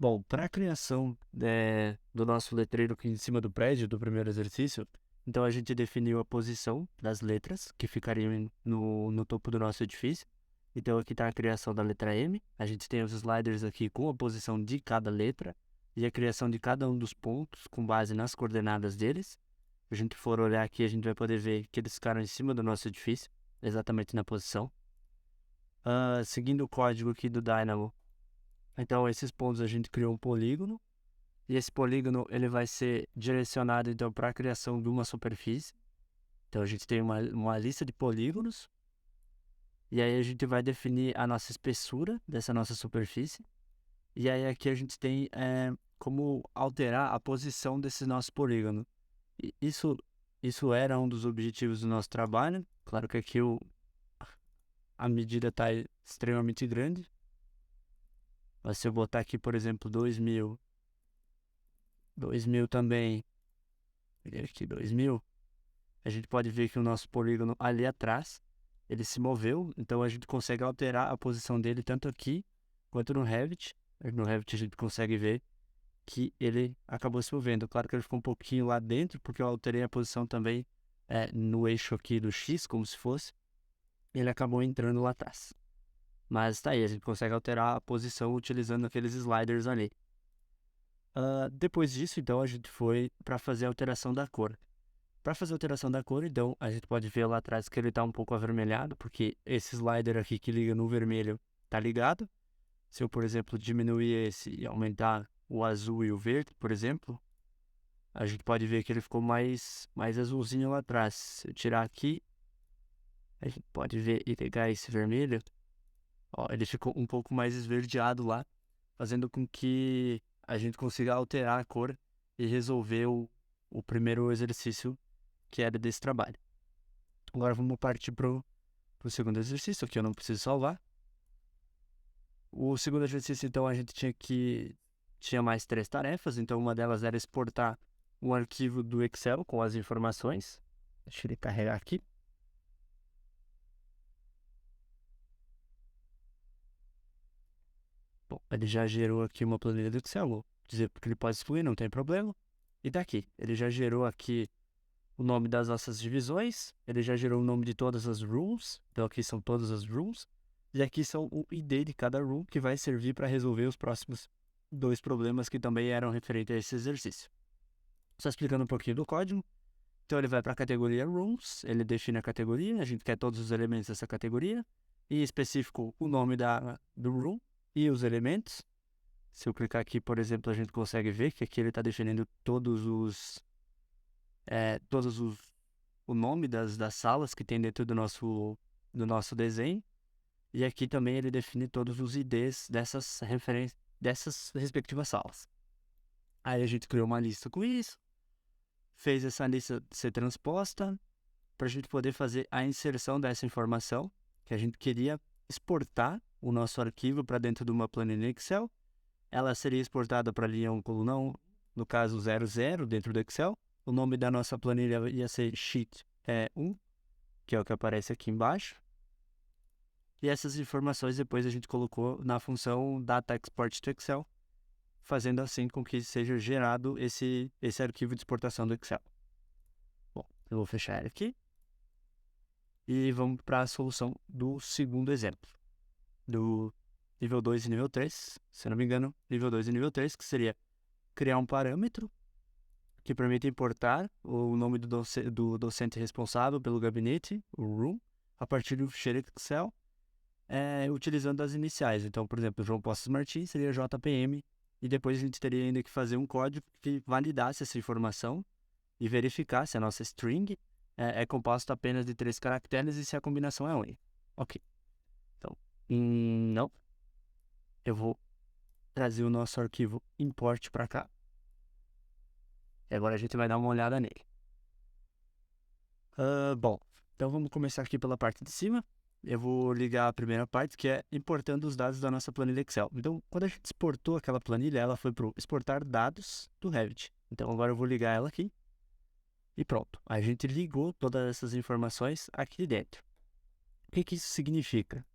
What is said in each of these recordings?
Bom, para a criação do nosso letreiro aqui em cima do prédio, do primeiro exercício, então a gente definiu a posição das letras que ficariam no topo do nosso edifício. Então aqui está a criação da letra M, a gente tem os sliders aqui com a posição de cada letra e a criação de cada um dos pontos com base nas coordenadas deles. Se a gente for olhar aqui, a gente vai poder ver que eles ficaram em cima do nosso edifício, exatamente na posição. Seguindo o código aqui do Dynamo, então esses pontos a gente criou um polígono, e esse polígono ele vai ser direcionado então para a criação de uma superfície. Então a gente tem uma lista de polígonos, e aí a gente vai definir a nossa espessura dessa nossa superfície. E aí aqui a gente tem como alterar a posição desse nosso polígono. E isso era um dos objetivos do nosso trabalho. Claro que aqui a medida está extremamente grande. Mas se eu botar aqui, por exemplo, 2000 também, aqui 2000, a gente pode ver que o nosso polígono ali atrás, ele se moveu, então a gente consegue alterar a posição dele tanto aqui quanto no Revit. No Revit a gente consegue ver que ele acabou se movendo. Claro que ele ficou um pouquinho lá dentro, porque eu alterei a posição também no eixo aqui do X, como se fosse. Ele acabou entrando lá atrás. Mas tá aí, a gente consegue alterar a posição utilizando aqueles sliders ali. Depois disso, então, a gente foi para fazer a alteração da cor. Para fazer a alteração da cor, então, a gente pode ver lá atrás que ele está um pouco avermelhado, porque esse slider aqui que liga no vermelho está ligado. Se eu, por exemplo, diminuir esse e aumentar o azul e o verde, por exemplo, a gente pode ver que ele ficou mais azulzinho lá atrás. Se eu tirar aqui, a gente pode ver e pegar esse vermelho, ó, ele ficou um pouco mais esverdeado lá, fazendo com que a gente consiga alterar a cor e resolver o primeiro exercício que era desse trabalho. Agora vamos partir pro segundo exercício, que eu não preciso salvar. O segundo exercício, então, a gente tinha mais 3 tarefas, então uma delas era exportar um arquivo do Excel com as informações. Deixa ele carregar aqui. Bom, ele já gerou aqui uma planilha do Excel, vou dizer porque ele pode excluir, não tem problema. E daqui, ele já gerou aqui o nome das nossas divisões, ele já gerou o nome de todas as rules, então aqui são todas as rules, e aqui são o ID de cada rule, que vai servir para resolver os próximos 2 problemas que também eram referentes a esse exercício. Só explicando um pouquinho do código, então ele vai para a categoria rules, ele define a categoria, a gente quer todos os elementos dessa categoria, e em específico o nome do rule e os elementos. Se eu clicar aqui, por exemplo, a gente consegue ver que aqui ele está definindo o nome das salas que tem dentro do nosso desenho. E aqui também ele define todos os IDs dessas respectivas salas. Aí a gente criou uma lista com isso, fez essa lista ser transposta para a gente poder fazer a inserção dessa informação que a gente queria exportar o nosso arquivo para dentro de uma planilha Excel. Ela seria exportada para a linha 1, coluna 1, no caso 00, dentro do Excel. O nome da nossa planilha ia ser Sheet 1, que é o que aparece aqui embaixo. E essas informações depois a gente colocou na função Data Export to Excel, fazendo assim com que seja gerado esse arquivo de exportação do Excel. Bom, eu vou fechar ele aqui. E vamos para a solução do segundo exemplo, do nível 2 e nível 3, se não me engano, nível 2 e nível 3, que seria criar um parâmetro que permite importar o nome do docente responsável pelo gabinete, o room, a partir do ficheiro Excel, utilizando as iniciais. Então, por exemplo, João Postos Martins seria JPM, e depois a gente teria ainda que fazer um código que validasse essa informação e verificar se a nossa string é composta apenas de 3 caracteres e se a combinação é única. Ok. Então, não. Eu vou trazer o nosso arquivo import para cá. E agora a gente vai dar uma olhada nele. Bom, então vamos começar aqui pela parte de cima. Eu vou ligar a primeira parte, que é importando os dados da nossa planilha Excel. Então, quando a gente exportou aquela planilha, ela foi para o exportar dados do Revit. Então, agora eu vou ligar ela aqui. E pronto, a gente ligou todas essas informações aqui dentro. O que isso significa?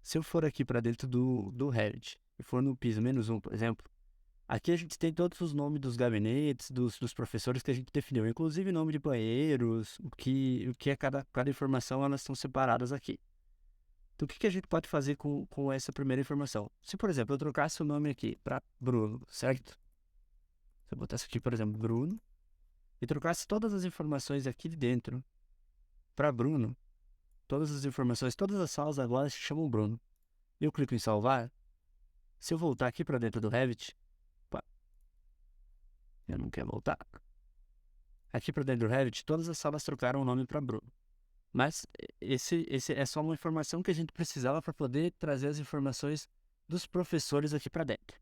Se eu for aqui para dentro do Revit e for no piso -1, por exemplo, Aqui a gente tem todos os nomes dos gabinetes, dos professores que a gente definiu, inclusive nome de banheiros, o que é cada informação, elas estão separadas aqui. Então, o que a gente pode fazer com essa primeira informação? Se, por exemplo, eu trocasse o nome aqui para Bruno, certo? Se eu botasse aqui, por exemplo, Bruno, e trocasse todas as informações aqui de dentro para Bruno, todas as informações, todas as salas agora se chamam Bruno. E eu clico em salvar. Se eu voltar aqui para dentro do Revit, opa, eu não quero voltar. Aqui para dentro do Revit, todas as salas trocaram o nome para Bruno. Mas esse é só uma informação que a gente precisava para poder trazer as informações dos professores aqui para dentro,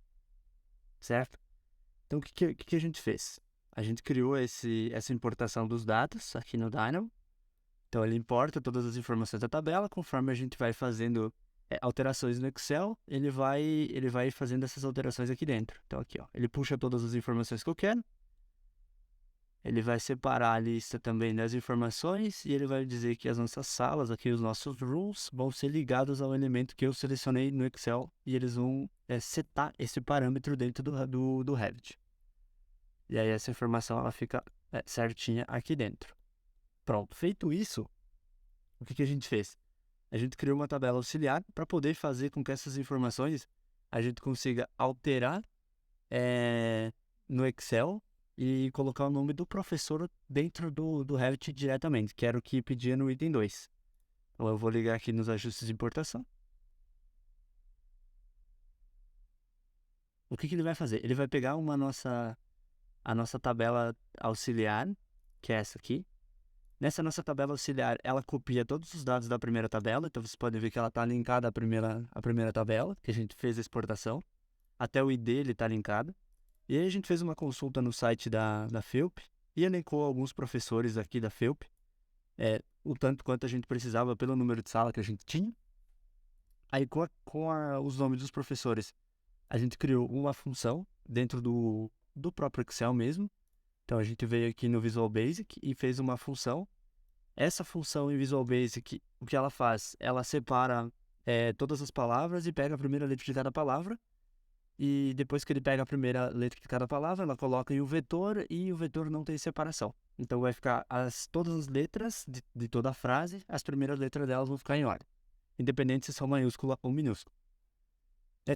certo? Então, o que a gente fez? A gente criou essa importação dos dados aqui no Dynamo. Então, ele importa todas as informações da tabela. Conforme a gente vai fazendo alterações no Excel, ele vai fazendo essas alterações aqui dentro. Então, aqui, ó, ele puxa todas as informações que eu quero. Ele vai separar a lista também das informações e ele vai dizer que as nossas salas, aqui os nossos rules, vão ser ligados ao elemento que eu selecionei no Excel e eles vão setar esse parâmetro dentro do Revit. E aí essa informação ela fica certinha aqui dentro. Pronto, feito isso, o que a gente fez? A gente criou uma tabela auxiliar para poder fazer com que essas informações a gente consiga alterar no Excel e colocar o nome do professor dentro do Revit diretamente, que era o que pedia no item 2. Então eu vou ligar aqui nos ajustes de importação. O que ele vai fazer? Ele vai pegar a nossa tabela auxiliar, que é essa aqui. Nessa nossa tabela auxiliar, ela copia todos os dados da primeira tabela, então você pode ver que ela está linkada à primeira tabela, que a gente fez a exportação. Até o ID ele está linkado. E aí a gente fez uma consulta no site da FEUP e elencou alguns professores aqui da FEUP, o tanto quanto a gente precisava pelo número de sala que a gente tinha. Aí com os nomes dos professores, a gente criou uma função dentro do próprio Excel mesmo. Então a gente veio aqui no Visual Basic e fez uma função. Essa função em Visual Basic, o que ela faz? Ela separa todas as palavras e pega a primeira letra de cada palavra. E depois que ele pega a primeira letra de cada palavra, ela coloca em o vetor e o vetor não tem separação. Então vai ficar todas as letras de toda a frase, as primeiras letras delas vão ficar em ordem, independente se são maiúscula ou minúscula.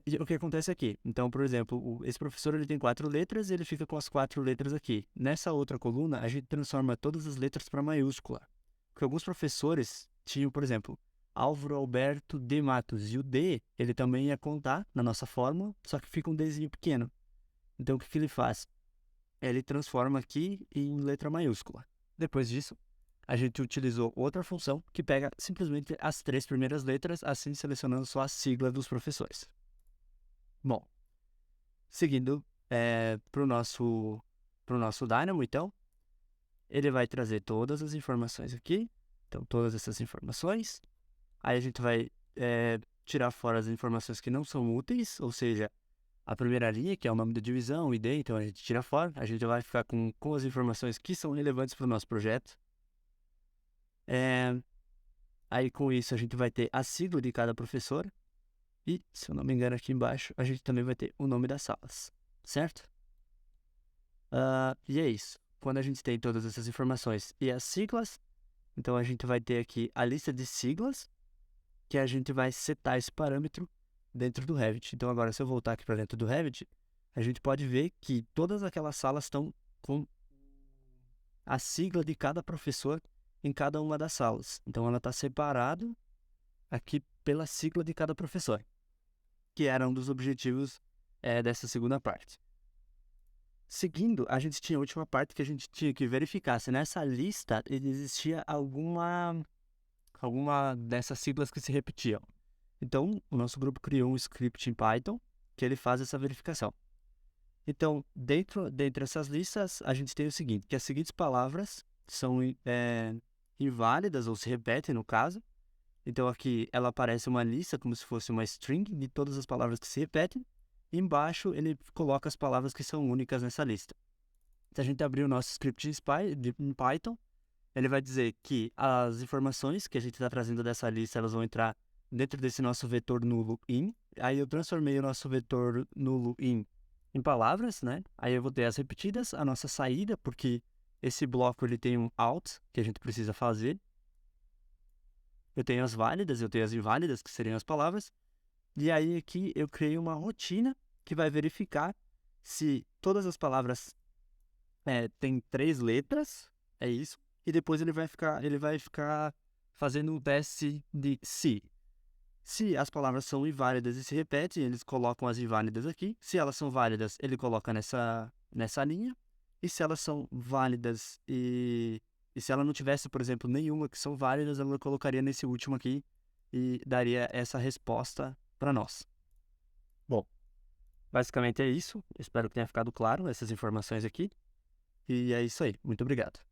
E o que acontece aqui? Então, por exemplo, esse professor ele tem 4 letras e ele fica com as 4 letras aqui. Nessa outra coluna, a gente transforma todas as letras para maiúscula. Porque alguns professores tinham, por exemplo, Álvaro Alberto de Matos. E o D, ele também ia contar na nossa fórmula, só que fica um Dzinho pequeno. Então, o que ele faz? Ele transforma aqui em letra maiúscula. Depois disso, a gente utilizou outra função que pega simplesmente as 3 primeiras letras, assim selecionando só a sigla dos professores. Bom, seguindo para o nosso Dynamo, então, ele vai trazer todas as informações aqui. Então, todas essas informações. Aí a gente vai tirar fora as informações que não são úteis, ou seja, a primeira linha, que é o nome da divisão, o ID, então a gente tira fora. A gente vai ficar com as informações que são relevantes para o nosso projeto. Aí com isso a gente vai ter a sigla de cada professor. E, se eu não me engano, aqui embaixo a gente também vai ter o nome das salas, certo? E é isso. Quando a gente tem todas essas informações e as siglas, então a gente vai ter aqui a lista de siglas, que a gente vai setar esse parâmetro dentro do Revit. Então agora, se eu voltar aqui para dentro do Revit, a gente pode ver que todas aquelas salas estão com a sigla de cada professor em cada uma das salas. Então ela está separado aqui pela sigla de cada professor, que era um dos objetivos dessa segunda parte. Seguindo, a gente tinha a última parte que a gente tinha que verificar se nessa lista existia alguma dessas siglas que se repetiam. Então, o nosso grupo criou um script em Python que ele faz essa verificação. Então, dentro dessas listas, a gente tem o seguinte, que as seguintes palavras são inválidas ou se repetem no caso. Então, aqui ela aparece uma lista como se fosse uma string de todas as palavras que se repetem. E embaixo, ele coloca as palavras que são únicas nessa lista. Se a gente abrir o nosso script em Python, ele vai dizer que as informações que a gente está trazendo dessa lista, elas vão entrar dentro desse nosso vetor nulo in. Aí eu transformei o nosso vetor nulo in em palavras, né? Aí eu vou ter as repetidas, a nossa saída, porque esse bloco ele tem um out que a gente precisa fazer. Eu tenho as válidas, eu tenho as inválidas, que seriam as palavras. E aí aqui eu criei uma rotina que vai verificar se todas as palavras têm 3 letras, é isso. E depois ele vai ficar fazendo um teste de se. Se as palavras são inválidas e se repetem, eles colocam as inválidas aqui. Se elas são válidas, ele coloca nessa linha. E se elas são válidas e se ela não tivesse, por exemplo, nenhuma que são válidas, ela colocaria nesse último aqui e daria essa resposta para nós. Bom, basicamente é isso. Espero que tenha ficado claro essas informações aqui. E é isso aí. Muito obrigado.